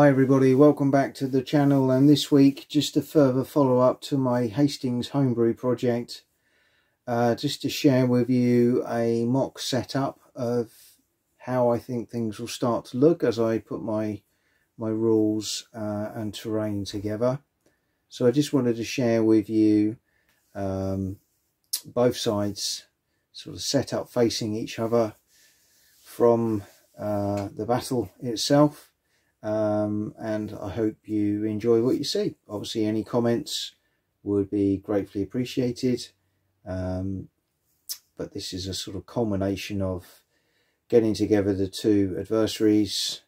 Hi everybody, welcome back to the channel, and this week just a further follow-up to my Hastings Homebrew project, just to share with you a mock setup of how I think things will start to look as I put my rules and terrain together. So I just wanted to share with you both sides sort of set up facing each other from the battle itself. And I hope you enjoy what you see. Obviously any comments would be gratefully appreciated, but this is a sort of culmination of getting together the two adversaries,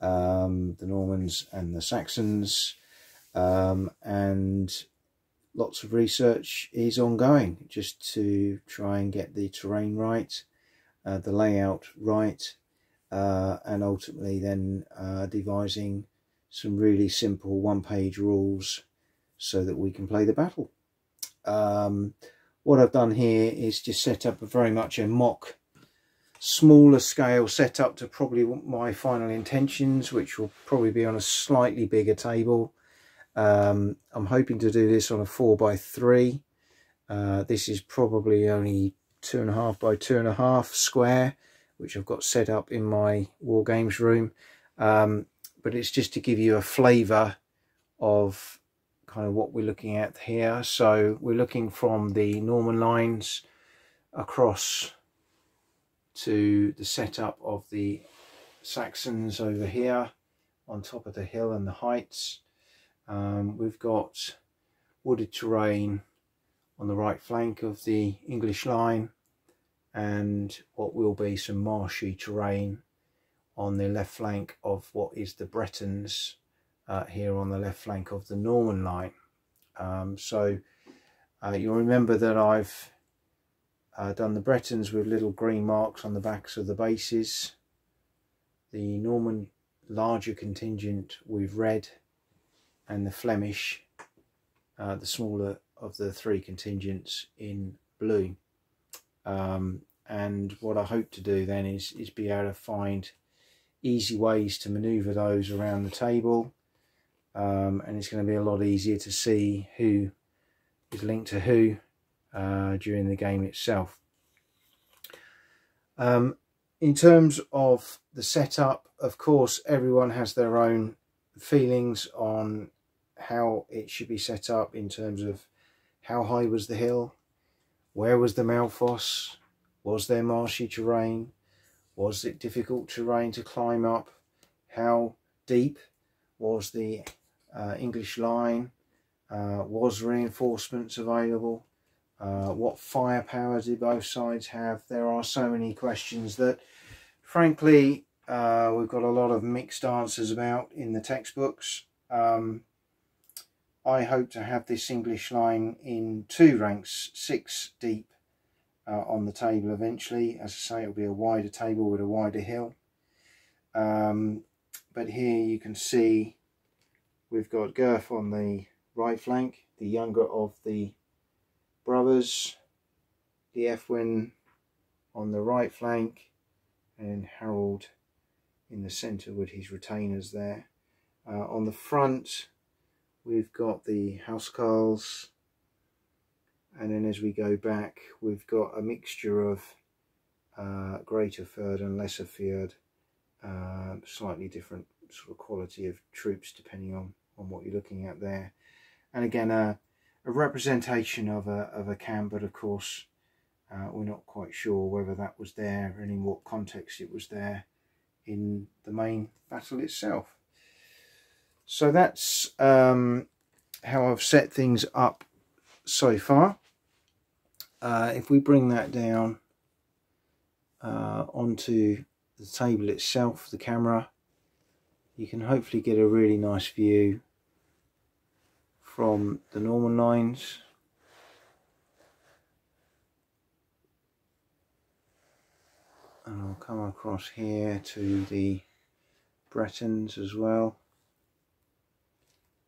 the Normans and the Saxons, and lots of research is ongoing just to try and get the terrain right, the layout right, and ultimately then devising some really simple one-page rules so that we can play the battle. What I've done here is just set up very much a mock smaller scale setup to probably my final intentions, which will probably be on a slightly bigger table. I'm hoping to do this on a 4x3. This is probably only 2.5 by 2.5 square, which I've got set up in my Wargames room, but it's just to give you a flavour of kind of what we're looking at here. So we're looking from the Norman lines across to the setup of the Saxons over here on top of the hill and the heights. We've got wooded terrain on the right flank of the English line, and what will be some marshy terrain on the left flank of what is the Bretons, here on the left flank of the Norman line. So you'll remember that I've done the Bretons with little green marks on the backs of the bases, the Norman larger contingent with red, and the Flemish, the smaller of the three contingents, in blue. And what I hope to do then is be able to find easy ways to maneuver those around the table, and it's going to be a lot easier to see who is linked to who during the game itself. In terms of the setup, of course everyone has their own feelings on how it should be set up, in terms of how high was the hill, where was the Malphos, was there marshy terrain, was it difficult terrain to climb up, how deep was the English line, was reinforcements available, what firepower did both sides have. There are so many questions that frankly we've got a lot of mixed answers about in the textbooks. I hope to have this English line in 2 ranks, 6 deep, on the table eventually. As I say, it'll be a wider table with a wider hill. But here you can see we've got Gurth on the right flank, the younger of the brothers, the Efwin on the right flank, and Harold in the centre with his retainers there. On the front we've got the housecarls, and then as we go back we've got a mixture of greater Fyrd and lesser Fyrd, slightly different sort of quality of troops depending on what you're looking at there. And again a representation of a camp, but of course we're not quite sure whether that was there and in what context it was there in the main battle itself. So that's how I've set things up so far. If we bring that down onto the table itself, the camera, you can hopefully get a really nice view from the Norman lines. And I'll come across here to the Bretons as well.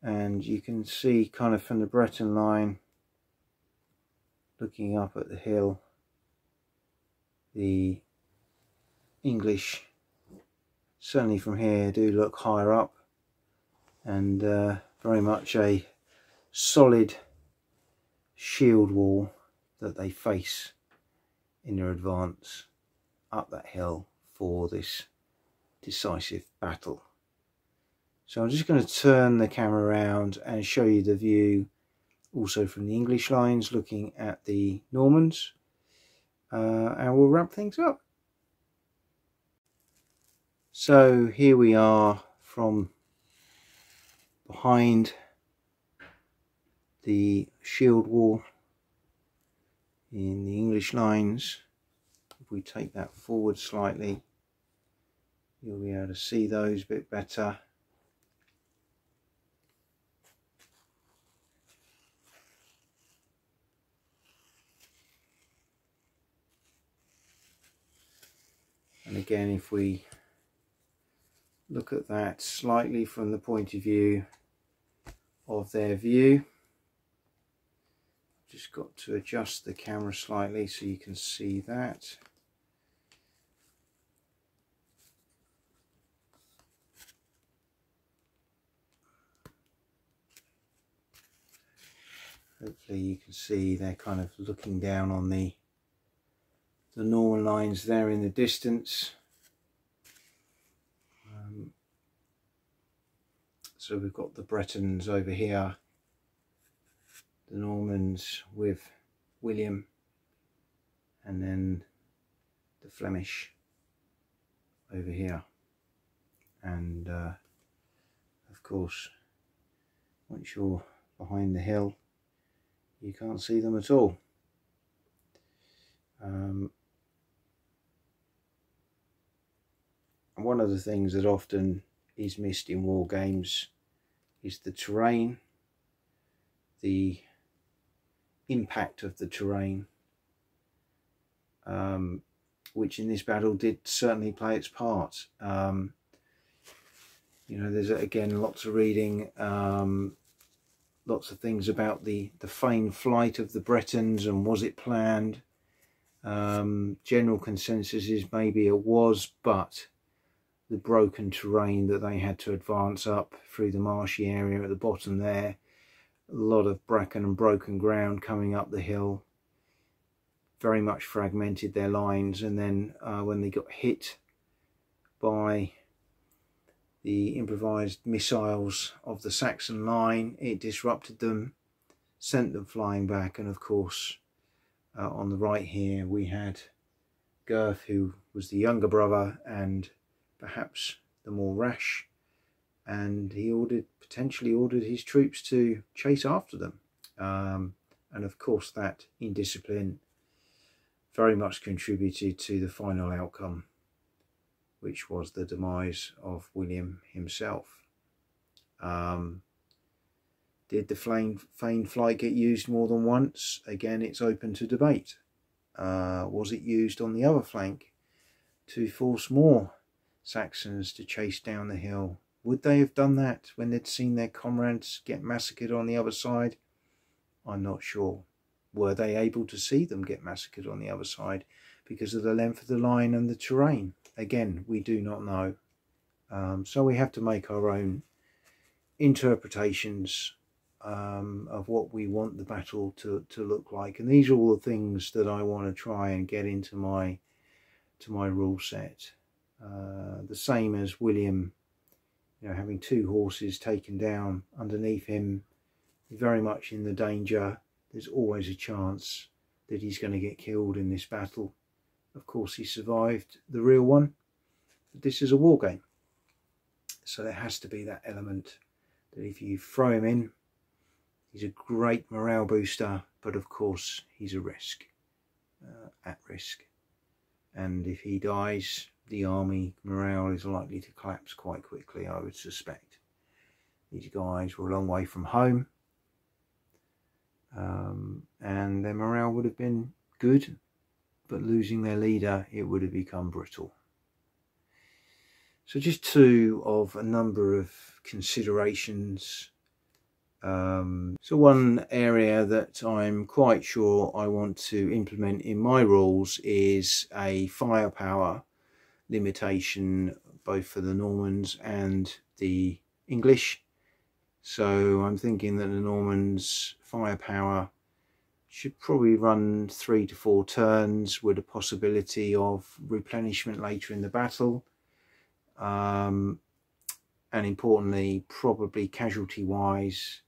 And you can see kind of from the Breton line, looking up at the hill, the English, certainly from here, do look higher up and very much a solid shield wall that they face in their advance up that hill for this decisive battle. So I'm just going to turn the camera around and show you the view also from the English lines looking at the Normans, and we'll wrap things up. So here we are from behind the shield wall in the English lines. If we take that forward slightly, you'll be able to see those a bit better. And again, if we look at that slightly from the point of view of their view, just got to adjust the camera slightly so you can see that. Hopefully you can see they're kind of looking down on the Norman lines there in the distance. So we've got the Bretons over here, the Normans with William, and then the Flemish over here. And of course, once you're behind the hill, you can't see them at all. One of the things that often is missed in war games is the terrain, the impact of the terrain, which in this battle did certainly play its part. You know, there's again lots of reading, lots of things about the feigned flight of the Bretons and was it planned. General consensus is maybe it was, but the broken terrain that they had to advance up through the marshy area at the bottom there, a lot of bracken and broken ground coming up the hill, very much fragmented their lines. And then when they got hit by the improvised missiles of the Saxon line, it disrupted them, sent them flying back. And of course, on the right here we had Gurth, who was the younger brother and perhaps the more rash, and he potentially ordered his troops to chase after them. And of course that indiscipline very much contributed to the final outcome, which was the demise of William himself. Did the feigned flight get used more than once? Again, it's open to debate. Was it used on the other flank to force more Saxons to chase down the hill? Would they have done that when they'd seen their comrades get massacred on the other side? I'm not sure. Were they able to see them get massacred on the other side because of the length of the line and the terrain? Again, we do not know. So we have to make our own interpretations of what we want the battle to look like. And these are all the things that I want to try and get into my rule set. The same as William, you know, having two horses taken down underneath him, very much in the danger. There's always a chance that he's going to get killed in this battle. Of course, he survived the real one, but this is a war game, so there has to be that element that if you throw him in, he's a great morale booster, but of course he's a risk, at risk, and if he dies, the army morale is likely to collapse quite quickly, I would suspect. These guys were a long way from home, and their morale would have been good, but losing their leader, it would have become brittle. So just two of a number of considerations. So one area that I'm quite sure I want to implement in my rules is a firepower limitation, both for the Normans and the English. So I'm thinking that the Normans' firepower should probably run 3 to 4 turns with a possibility of replenishment later in the battle. And importantly, probably casualty wise,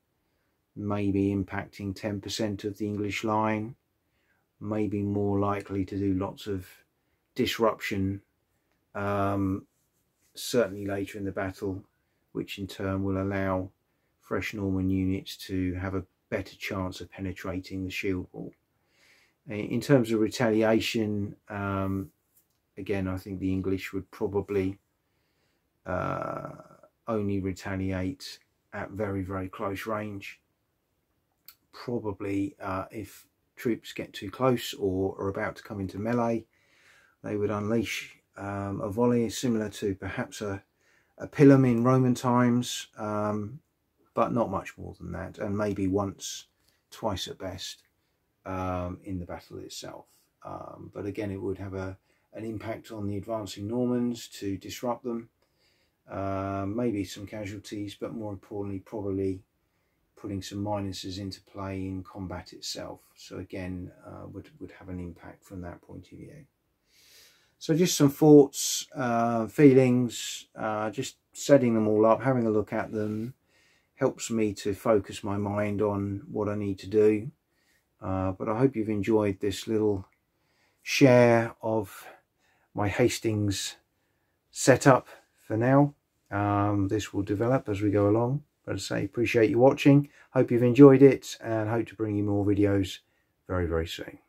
maybe impacting 10% of the English line, maybe more likely to do lots of disruption, certainly later in the battle, which in turn will allow fresh Norman units to have a better chance of penetrating the shield wall. In terms of retaliation, again, I think the English would probably only retaliate at very, very close range. Probably if troops get too close or are about to come into melee, they would unleash a volley similar to perhaps a pilum in Roman times, but not much more than that, and maybe once, twice at best in the battle itself. But again, it would have an impact on the advancing Normans to disrupt them, maybe some casualties, but more importantly probably putting some minuses into play in combat itself. So again, would have an impact from that point of view. So just some thoughts, feelings, just setting them all up, having a look at them helps me to focus my mind on what I need to do. But I hope you've enjoyed this little share of my Hastings setup for now. This will develop as we go along. But as I say, appreciate you watching. Hope you've enjoyed it and hope to bring you more videos very, very soon.